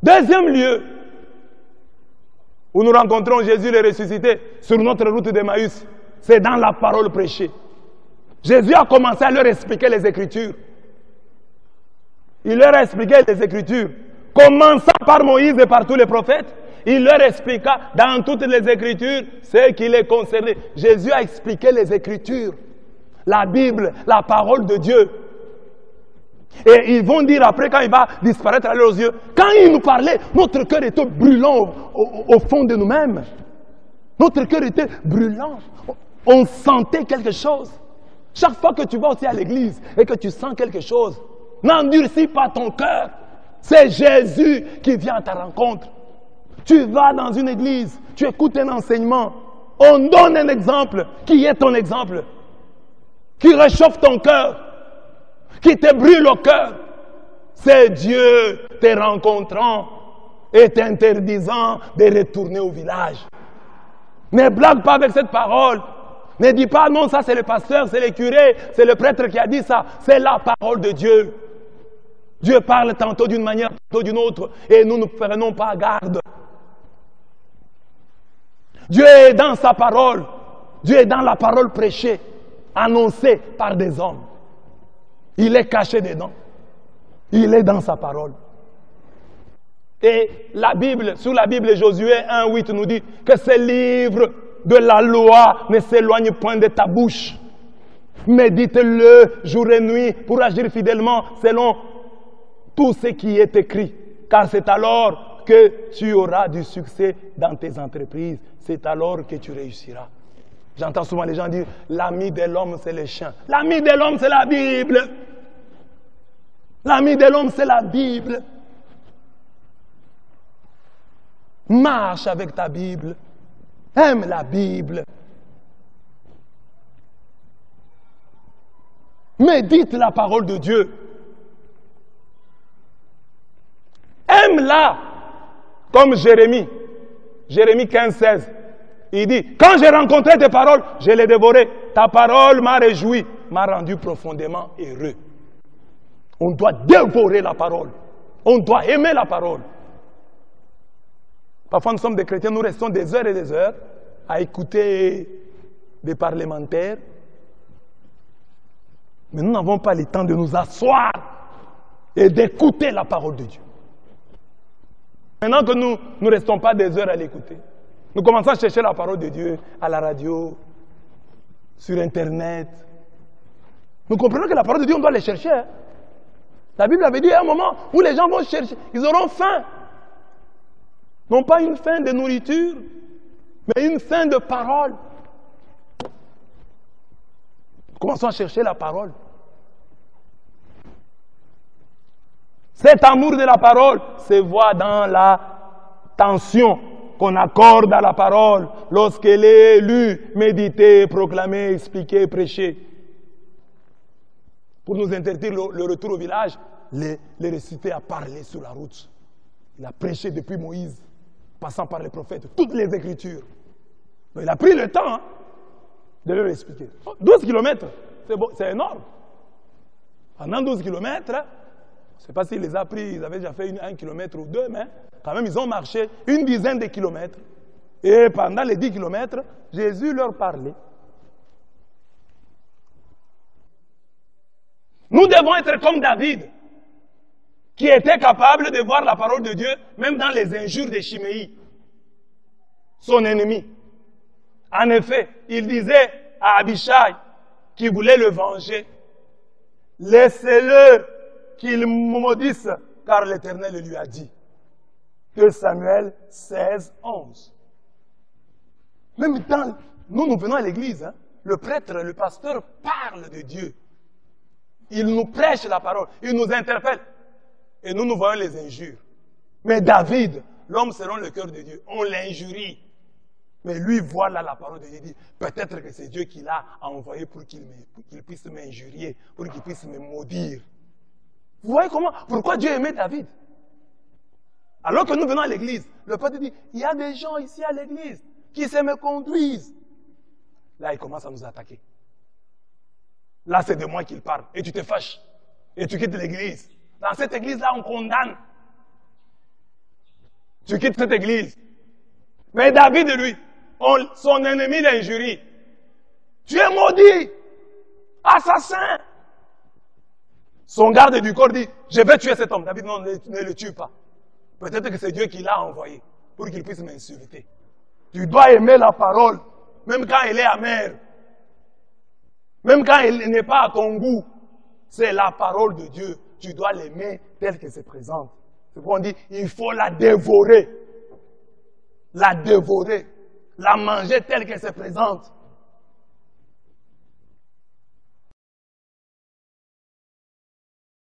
Deuxième lieu où nous rencontrons Jésus le ressuscité sur notre route d'Emmaüs, c'est dans la parole prêchée. Jésus a commencé à leur expliquer les Écritures. Il leur a expliqué les Écritures. Commençant par Moïse et par tous les prophètes, il leur expliqua dans toutes les Écritures ce qui les concernait. Jésus a expliqué les Écritures, la Bible, la parole de Dieu. Et ils vont dire après, quand il va disparaître à leurs yeux, quand il nous parlait, notre cœur était brûlant au fond de nous-mêmes. Notre cœur était brûlant. On sentait quelque chose. Chaque fois que tu vas aussi à l'église et que tu sens quelque chose, n'endurcis pas ton cœur. C'est Jésus qui vient à ta rencontre. Tu vas dans une église, tu écoutes un enseignement, on donne un exemple. Qui est ton exemple? Qui réchauffe ton cœur, qui te brûle au cœur. C'est Dieu te rencontrant et t'interdisant de retourner au village. Ne blague pas avec cette parole. Ne dis pas non, ça c'est le pasteur, c'est le curé, c'est le prêtre qui a dit ça. C'est la parole de Dieu. Dieu parle tantôt d'une manière, tantôt d'une autre, et nous ne prenons pas garde. Dieu est dans sa parole. Dieu est dans la parole prêchée, annoncée par des hommes. Il est caché dedans. Il est dans sa parole. Et la Bible, sur la Bible, Josué 1,8 nous dit que ce livre de la loi ne s'éloigne point de ta bouche. Médite-le jour et nuit pour agir fidèlement selon tout ce qui est écrit. Car c'est alors que tu auras du succès dans tes entreprises. C'est alors que tu réussiras. J'entends souvent les gens dire, l'ami de l'homme, c'est le chien. L'ami de l'homme, c'est la Bible. L'ami de l'homme, c'est la Bible. Marche avec ta Bible. Aime la Bible. Médite la parole de Dieu. Aime-la. Comme Jérémie. Jérémie 15, 16. Il dit, quand j'ai rencontré tes paroles, je les dévoré. Ta parole m'a réjoui, m'a rendu profondément heureux. On doit dévorer la parole. On doit aimer la parole. Parfois, nous sommes des chrétiens, nous restons des heures et des heures à écouter des parlementaires. Mais nous n'avons pas le temps de nous asseoir et d'écouter la parole de Dieu. Maintenant que nous ne restons pas des heures à l'écouter, nous commençons à chercher la parole de Dieu à la radio, sur Internet. Nous comprenons que la parole de Dieu, on doit les chercher. Hein? La Bible avait dit à un moment où les gens vont chercher, ils auront faim. Non pas une faim de nourriture, mais une faim de parole. Commençons à chercher la parole. Cet amour de la parole se voit dans la tension qu'on accorde à la parole lorsqu'elle est lue, méditée, proclamée, expliquée, prêchée. Pour nous interdire le retour au village, les ressuscités a parlé sur la route. Il a prêché depuis Moïse, passant par les prophètes, toutes les Écritures. Donc, il a pris le temps de leur expliquer. 12 kilomètres, c'est énorme. Pendant 12 kilomètres, je ne sais pas s'il les a pris, ils avaient déjà fait 1 kilomètre ou 2, mais quand même, ils ont marché une dizaine de kilomètres. Et pendant les 10 kilomètres, Jésus leur parlait. Nous devons être comme David, qui était capable de voir la parole de Dieu, même dans les injures de Chiméi, son ennemi. En effet, il disait à Abishai, qui voulait le venger, « Laissez-le qu'il maudisse, car l'Éternel lui a dit. » 2 Samuel 16, 11. Même dans, nous venons à l'église, hein, le prêtre, le pasteur parle de Dieu. Il nous prêche la parole, il nous interpelle. Et nous voyons les injures. Mais David, l'homme selon le cœur de Dieu, on l'injurie. Mais lui voit là la parole de Dieu, il dit, peut-être que c'est Dieu qui l'a envoyé pour qu'il puisse m'injurier, pour qu'il puisse me maudire. Vous voyez pourquoi Dieu aimait David? Alors que nous venons à l'église, le prêtre dit, il y a des gens ici à l'église qui se me conduisent. Là, il commence à nous attaquer. Là, c'est de moi qu'il parle. Et tu te fâches. Et tu quittes l'église. Dans cette église-là, on condamne. tu quittes cette église. Mais David, lui, son ennemi l'injurie. Tu es maudit, assassin. Son garde du corps dit, je vais tuer cet homme. David, non, ne le tue pas. Peut-être que c'est Dieu qui l'a envoyé pour qu'il puisse m'insulter. Tu dois aimer la parole, même quand elle est amère. Même quand elle n'est pas à ton goût. C'est la parole de Dieu. Tu dois l'aimer telle qu'elle se présente. C'est pourquoi on dit, il faut la dévorer. La dévorer. La manger telle qu'elle se présente.